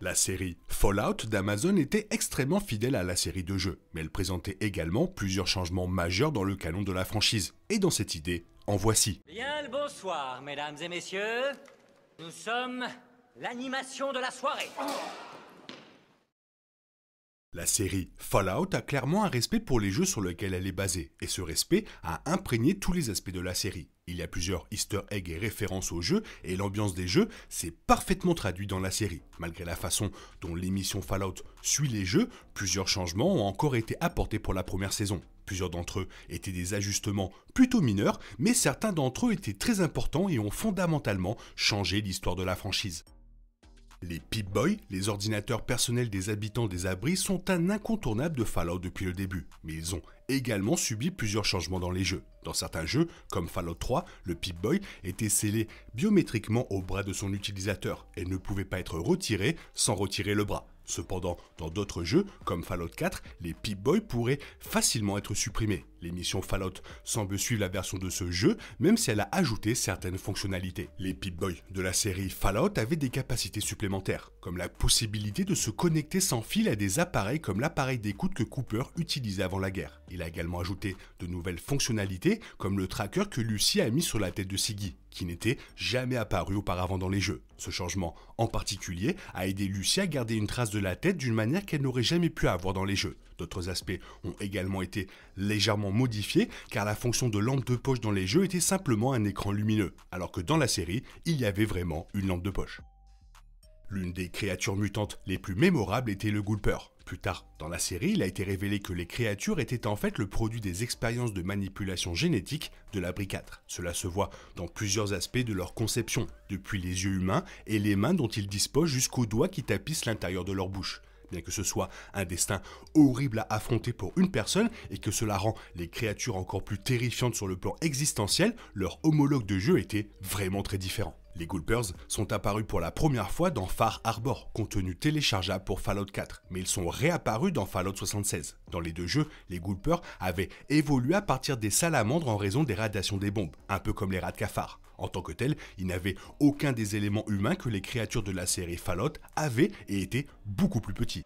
La série Fallout d'Amazon était extrêmement fidèle à la série de jeux, mais elle présentait également plusieurs changements majeurs dans le canon de la franchise. Et dans cette idée, en voici. Bien le bonsoir, mesdames et messieurs. Nous sommes l'animation de la soirée. La série Fallout a clairement un respect pour les jeux sur lesquels elle est basée, et ce respect a imprégné tous les aspects de la série. Il y a plusieurs easter eggs et références aux jeux, et l'ambiance des jeux s'est parfaitement traduite dans la série. Malgré la façon dont l'émission Fallout suit les jeux, plusieurs changements ont encore été apportés pour la première saison. Plusieurs d'entre eux étaient des ajustements plutôt mineurs, mais certains d'entre eux étaient très importants et ont fondamentalement changé l'histoire de la franchise. Les Pip-Boy, les ordinateurs personnels des habitants des abris, sont un incontournable de Fallout depuis le début, mais ils ont également subi plusieurs changements dans les jeux. Dans certains jeux, comme Fallout 3, le Pip-Boy était scellé biométriquement au bras de son utilisateur et ne pouvait pas être retiré sans retirer le bras. Cependant, dans d'autres jeux, comme Fallout 4, les Pip-Boy pourraient facilement être supprimés. L'émission Fallout semble suivre la version de ce jeu, même si elle a ajouté certaines fonctionnalités. Les Pip-Boy de la série Fallout avaient des capacités supplémentaires, comme la possibilité de se connecter sans fil à des appareils comme l'appareil d'écoute que Cooper utilisait avant la guerre. Il a également ajouté de nouvelles fonctionnalités, comme le tracker que Lucy a mis sur la tête de Siggy, qui n'était jamais apparu auparavant dans les jeux. Ce changement, en particulier, a aidé Lucy à garder une trace de la tête d'une manière qu'elle n'aurait jamais pu avoir dans les jeux. D'autres aspects ont également été légèrement modifiés, car la fonction de lampe de poche dans les jeux était simplement un écran lumineux, alors que dans la série, il y avait vraiment une lampe de poche. L'une des créatures mutantes les plus mémorables était le Gulper. Plus tard, dans la série, il a été révélé que les créatures étaient en fait le produit des expériences de manipulation génétique de l'Abri 4. Cela se voit dans plusieurs aspects de leur conception, depuis les yeux humains et les mains dont ils disposent jusqu'aux doigts qui tapissent l'intérieur de leur bouche. Bien que ce soit un destin horrible à affronter pour une personne et que cela rend les créatures encore plus terrifiantes sur le plan existentiel, leur homologue de jeu était vraiment très différent. Les Gulpers sont apparus pour la première fois dans Far Harbor, contenu téléchargeable pour Fallout 4, mais ils sont réapparus dans Fallout 76. Dans les deux jeux, les Gulpers avaient évolué à partir des salamandres en raison des radiations des bombes, un peu comme les rats de cafard. En tant que tels, ils n'avaient aucun des éléments humains que les créatures de la série Fallout avaient et étaient beaucoup plus petits.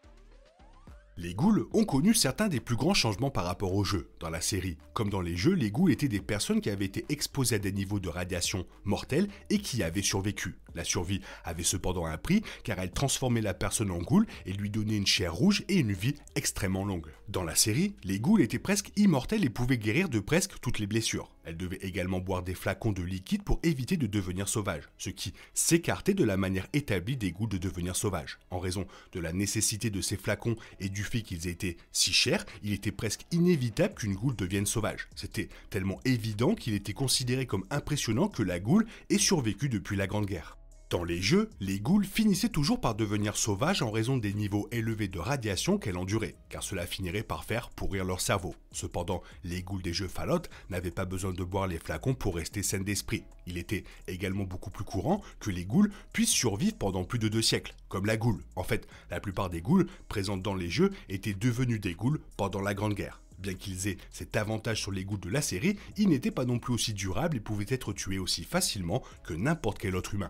Les ghouls ont connu certains des plus grands changements par rapport aux jeux. Dans la série, comme dans les jeux, les ghouls étaient des personnes qui avaient été exposées à des niveaux de radiation mortels et qui avaient survécu. La survie avait cependant un prix car elle transformait la personne en ghoul et lui donnait une chair rouge et une vie extrêmement longue. Dans la série, les ghouls étaient presque immortels et pouvaient guérir de presque toutes les blessures. Elles devaient également boire des flacons de liquide pour éviter de devenir sauvages, ce qui s'écartait de la manière établie des ghouls de devenir sauvages. En raison de la nécessité de ces flacons et du fait qu'ils étaient si chers, il était presque inévitable qu'une ghoul devienne sauvage. C'était tellement évident qu'il était considéré comme impressionnant que la ghoul ait survécu depuis la Grande Guerre. Dans les jeux, les ghouls finissaient toujours par devenir sauvages en raison des niveaux élevés de radiation qu'elles enduraient, car cela finirait par faire pourrir leur cerveau. Cependant, les ghouls des jeux Fallout n'avaient pas besoin de boire les flacons pour rester saines d'esprit. Il était également beaucoup plus courant que les ghouls puissent survivre pendant plus de 2 siècles, comme la ghoul. En fait, la plupart des ghouls présentes dans les jeux étaient devenus des ghouls pendant la Grande Guerre. Bien qu'ils aient cet avantage sur les ghouls de la série, ils n'étaient pas non plus aussi durables et pouvaient être tués aussi facilement que n'importe quel autre humain.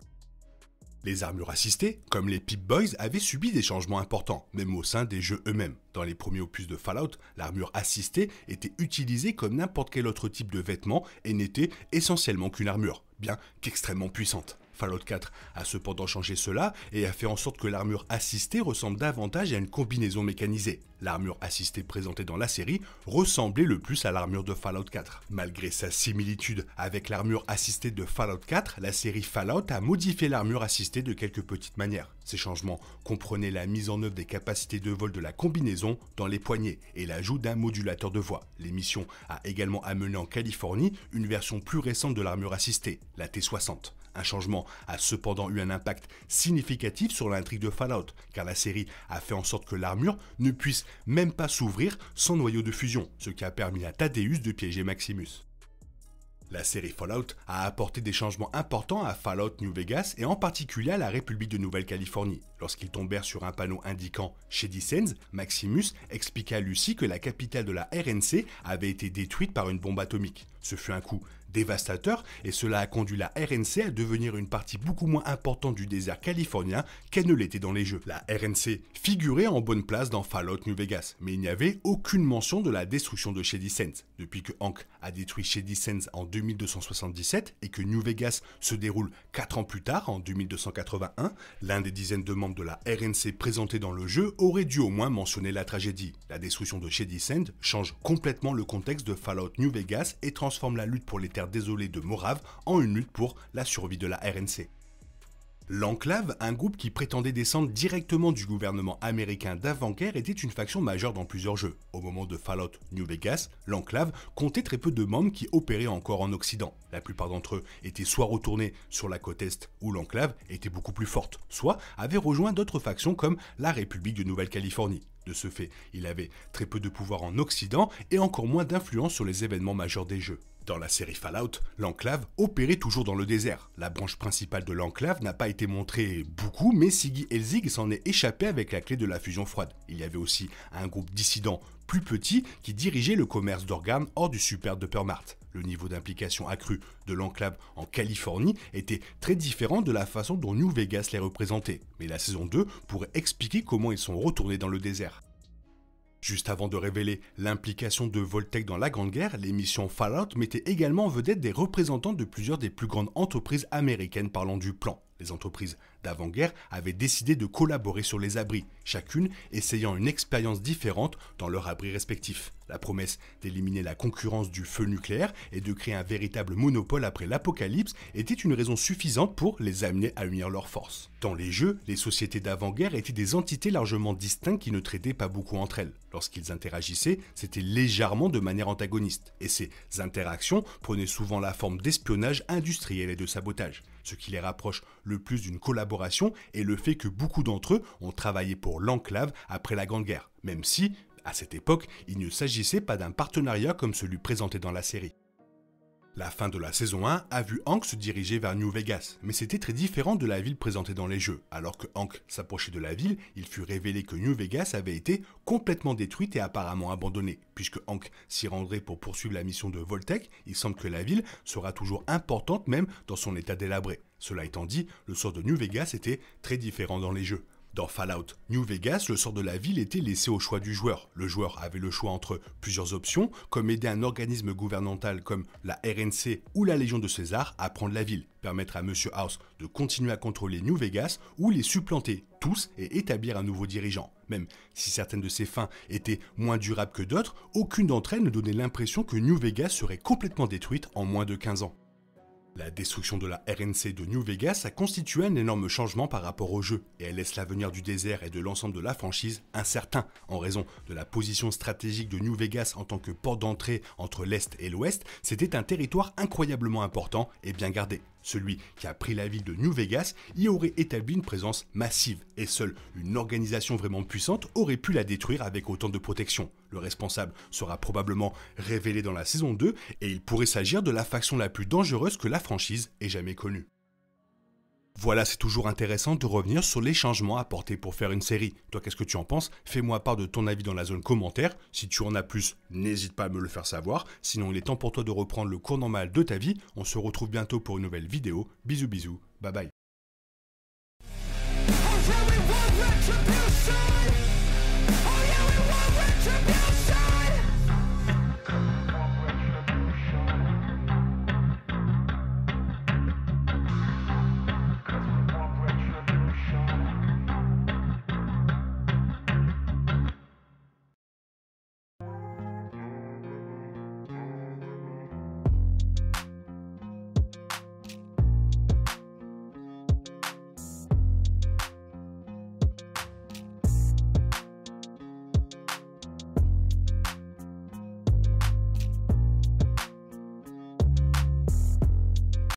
Les armures assistées, comme les Pip-Boys, avaient subi des changements importants, même au sein des jeux eux-mêmes. Dans les premiers opus de Fallout, l'armure assistée était utilisée comme n'importe quel autre type de vêtement et n'était essentiellement qu'une armure, bien qu'extrêmement puissante. Fallout 4 a cependant changé cela et a fait en sorte que l'armure assistée ressemble davantage à une combinaison mécanisée. L'armure assistée présentée dans la série ressemblait le plus à l'armure de Fallout 4. Malgré sa similitude avec l'armure assistée de Fallout 4, la série Fallout a modifié l'armure assistée de quelques petites manières. Ces changements comprenaient la mise en œuvre des capacités de vol de la combinaison dans les poignets et l'ajout d'un modulateur de voix. L'émission a également amené en Californie une version plus récente de l'armure assistée, la T60. Un changement a cependant eu un impact significatif sur l'intrigue de Fallout, car la série a fait en sorte que l'armure ne puisse même pas s'ouvrir sans noyau de fusion, ce qui a permis à Thaddeus de piéger Maximus. La série Fallout a apporté des changements importants à Fallout New Vegas et en particulier à la République de Nouvelle-Californie. Lorsqu'ils tombèrent sur un panneau indiquant Shady Sands, Maximus expliqua à Lucy que la capitale de la RNC avait été détruite par une bombe atomique. Ce fut un coup dévastateur et cela a conduit la RNC à devenir une partie beaucoup moins importante du désert californien qu'elle ne l'était dans les jeux. La RNC figurait en bonne place dans Fallout New Vegas, mais il n'y avait aucune mention de la destruction de Shady Sands. Depuis que Hank a détruit Shady Sands en 2277 et que New Vegas se déroule 4 ans plus tard, en 2281, l'un des dizaines de membres de la RNC présentés dans le jeu aurait dû au moins mentionner la tragédie. La destruction de Shady Sands change complètement le contexte de Fallout New Vegas et transforme la lutte pour les terres désolées de Morave en une lutte pour la survie de la RNC. L'Enclave, un groupe qui prétendait descendre directement du gouvernement américain d'avant-guerre, était une faction majeure dans plusieurs jeux. Au moment de Fallout New Vegas, l'Enclave comptait très peu de membres qui opéraient encore en Occident. La plupart d'entre eux étaient soit retournés sur la côte Est où l'Enclave était beaucoup plus forte, soit avaient rejoint d'autres factions comme la République de Nouvelle-Californie. De ce fait, il avait très peu de pouvoir en Occident et encore moins d'influence sur les événements majeurs des jeux. Dans la série Fallout, l'Enclave opérait toujours dans le désert. La branche principale de l'Enclave n'a pas été montrée beaucoup, mais Siggy Elzig s'en est échappé avec la clé de la fusion froide. Il y avait aussi un groupe dissident plus petit qui dirigeait le commerce d'organes hors du Super Duper Mart. Le niveau d'implication accru de l'Enclave en Californie était très différent de la façon dont New Vegas les représentait. Mais la saison 2 pourrait expliquer comment ils sont retournés dans le désert. Juste avant de révéler l'implication de Vault-Tec dans la Grande Guerre, l'émission Fallout mettait également en vedette des représentants de plusieurs des plus grandes entreprises américaines parlant du plan. Les entreprises d'avant-guerre avaient décidé de collaborer sur les abris, chacune essayant une expérience différente dans leurs abris respectifs. La promesse d'éliminer la concurrence du feu nucléaire et de créer un véritable monopole après l'apocalypse était une raison suffisante pour les amener à unir leurs forces. Dans les jeux, les sociétés d'avant-guerre étaient des entités largement distinctes qui ne traitaient pas beaucoup entre elles. Lorsqu'ils interagissaient, c'était légèrement de manière antagoniste, et ces interactions prenaient souvent la forme d'espionnage industriel et de sabotage. Ce qui les rapproche le plus d'une collaboration est le fait que beaucoup d'entre eux ont travaillé pour l'Enclave après la Grande Guerre, même si, à cette époque, il ne s'agissait pas d'un partenariat comme celui présenté dans la série. La fin de la saison 1 a vu Hank se diriger vers New Vegas, mais c'était très différent de la ville présentée dans les jeux. Alors que Hank s'approchait de la ville, il fut révélé que New Vegas avait été complètement détruite et apparemment abandonnée. Puisque Hank s'y rendrait pour poursuivre la mission de Vault-Tec, il semble que la ville sera toujours importante même dans son état délabré. Cela étant dit, le sort de New Vegas était très différent dans les jeux. Dans Fallout New Vegas, le sort de la ville était laissé au choix du joueur. Le joueur avait le choix entre plusieurs options, comme aider un organisme gouvernemental comme la RNC ou la Légion de César à prendre la ville, permettre à Monsieur House de continuer à contrôler New Vegas ou les supplanter tous et établir un nouveau dirigeant. Même si certaines de ces fins étaient moins durables que d'autres, aucune d'entre elles ne donnait l'impression que New Vegas serait complètement détruite en moins de 15 ans. La destruction de la RNC de New Vegas a constitué un énorme changement par rapport au jeu, et elle laisse l'avenir du désert et de l'ensemble de la franchise incertain, en raison de la position stratégique de New Vegas en tant que port d'entrée entre l'Est et l'Ouest. C'était un territoire incroyablement important et bien gardé. Celui qui a pris la ville de New Vegas y aurait établi une présence massive, et seule une organisation vraiment puissante aurait pu la détruire avec autant de protection. Le responsable sera probablement révélé dans la saison 2, et il pourrait s'agir de la faction la plus dangereuse que la franchise ait jamais connue. Voilà, c'est toujours intéressant de revenir sur les changements apportés pour faire une série. Toi, qu'est-ce que tu en penses? Fais-moi part de ton avis dans la zone commentaire. Si tu en as plus, n'hésite pas à me le faire savoir. Sinon, il est temps pour toi de reprendre le cours normal de ta vie. On se retrouve bientôt pour une nouvelle vidéo. Bisous bisous, bye bye. Oh yeah, we want retribution.